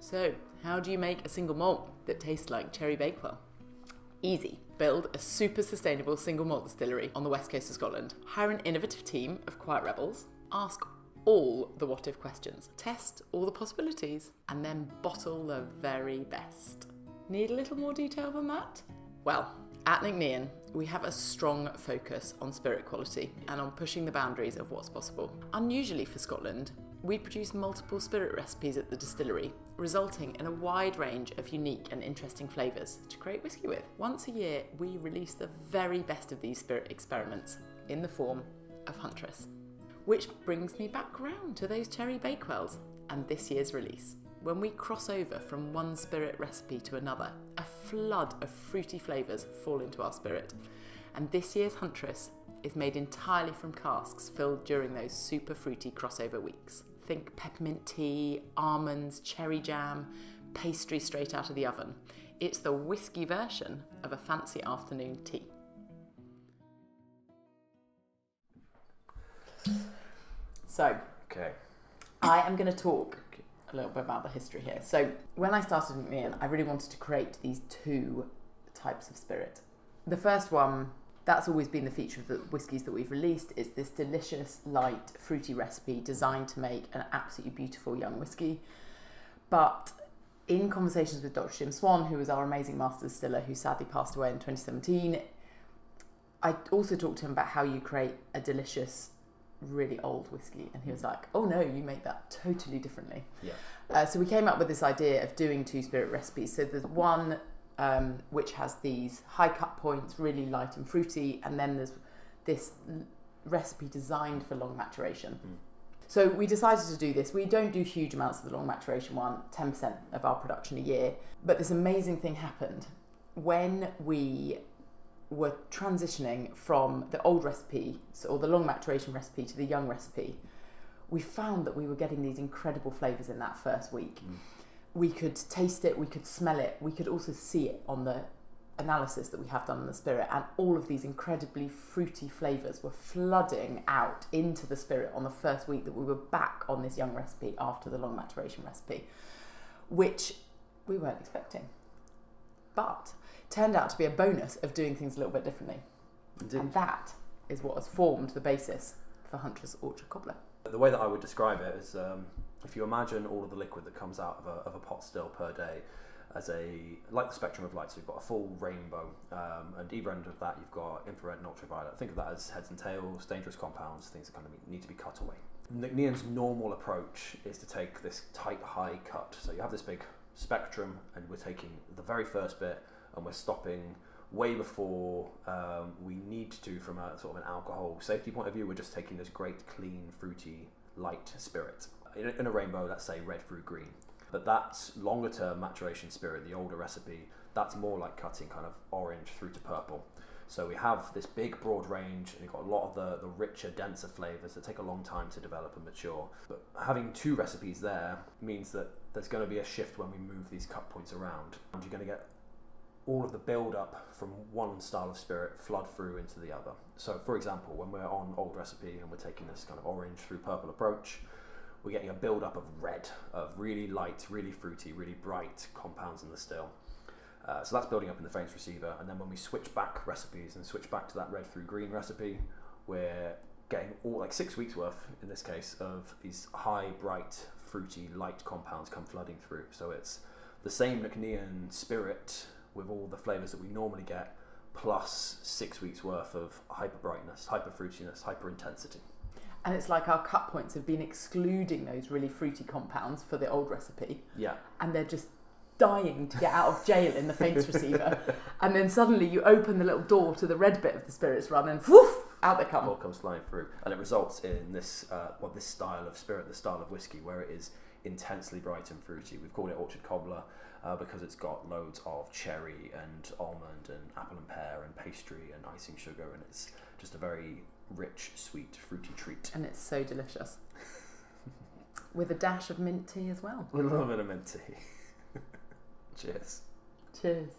So, how do you make a single malt that tastes like Cherry Bakewell? Easy. Build a super sustainable single malt distillery on the west coast of Scotland. Hire an innovative team of quiet rebels. Ask all the what if questions. Test all the possibilities. And then bottle the very best. Need a little more detail than that? Well, at Nc'nean, we have a strong focus on spirit quality and on pushing the boundaries of what's possible. Unusually for Scotland, we produce multiple spirit recipes at the distillery, resulting in a wide range of unique and interesting flavours to create whisky with. Once a year, we release the very best of these spirit experiments in the form of Huntress. Which brings me back round to those Cherry Bakewells and this year's release. When we cross over from one spirit recipe to another, a flood of fruity flavours fall into our spirit. And this year's Huntress is made entirely from casks filled during those super fruity crossover weeks. Think peppermint tea, almonds, cherry jam, pastry straight out of the oven. It's the whisky version of a fancy afternoon tea. So, okay, I am going to talk a little bit about the history here. So, when I started Nc'nean, I really wanted to create these two types of spirit. The first one, that's always been the feature of the whiskies that we've released, is this delicious, light, fruity recipe designed to make an absolutely beautiful young whisky. But in conversations with Dr. Jim Swan, who was our amazing master distiller, who sadly passed away in 2017, I also talked to him about how you create a delicious, really old whiskey. And he was like, oh no, you make that totally differently. Yeah. So we came up with this idea of doing two spirit recipes. So there's one which has these high cut points, really light and fruity, and then there's this recipe designed for long maturation. So we decided to do this. We don't do huge amounts of the long maturation one, 10% of our production a year, but this amazing thing happened when we were transitioning from the old recipe, or the long maturation recipe, to the young recipe. We found that we were getting these incredible flavours in that first week. We could taste it, we could smell it, we could also see it on the analysis that we have done on the spirit, and all of these incredibly fruity flavours were flooding out into the spirit on the first week that we were back on this young recipe after the long maturation recipe, which we weren't expecting. But turned out to be a bonus of doing things a little bit differently. Indeed. And that is what has formed the basis for Huntress Orchard Cobbler. The way that I would describe it is, if you imagine all of the liquid that comes out of a pot still per day as like the spectrum of light, so you've got a full rainbow, and either end of that you've got infrared and ultraviolet. Think of that as heads and tails, dangerous compounds, things that kind of need to be cut away. Nc'nean's normal approach is to take this tight, high cut. So you have this big spectrum, and we're taking the very first bit and we're stopping way before we need to from a sort of an alcohol safety point of view. We're just taking this great, clean, fruity, light spirit. In a rainbow, let's say red through green. But that's longer term maturation spirit, the older recipe, that's more like cutting kind of orange through to purple. So we have this big broad range, and you've got a lot of the richer, denser flavours that take a long time to develop and mature. But having two recipes there means that there's going to be a shift when we move these cut points around. And you're going to get all of the build up from one style of spirit flood through into the other. So for example, when we're on old recipe and we're taking this kind of orange through purple approach, we're getting a build up of red, of really light, really fruity, really bright compounds in the still. So that's building up in the frames receiver, and then when we switch back recipes and switch back to that red through green recipe, we're getting all like 6 weeks worth, in this case, of these high, bright, fruity, light compounds come flooding through. So it's the same Nc'nean spirit with all the flavours that we normally get, plus 6 weeks worth of hyper brightness, hyper fruitiness, hyper intensity. And it's like our cut points have been excluding those really fruity compounds for the old recipe. Yeah. And they're just dying to get out of jail in the faints receiver. And then suddenly you open the little door to the red bit of the spirits run, and woof, out they come. All comes flying through. And it results in this, this style of spirit, this style of whiskey, where it is intensely bright and fruity. We've called it Orchard Cobbler because it's got loads of cherry and almond and apple and pear and pastry and icing sugar, and it's just a very rich, sweet, fruity treat. And it's so delicious. With a dash of mint tea as well. With a little bit of mint tea. Cheers. Cheers.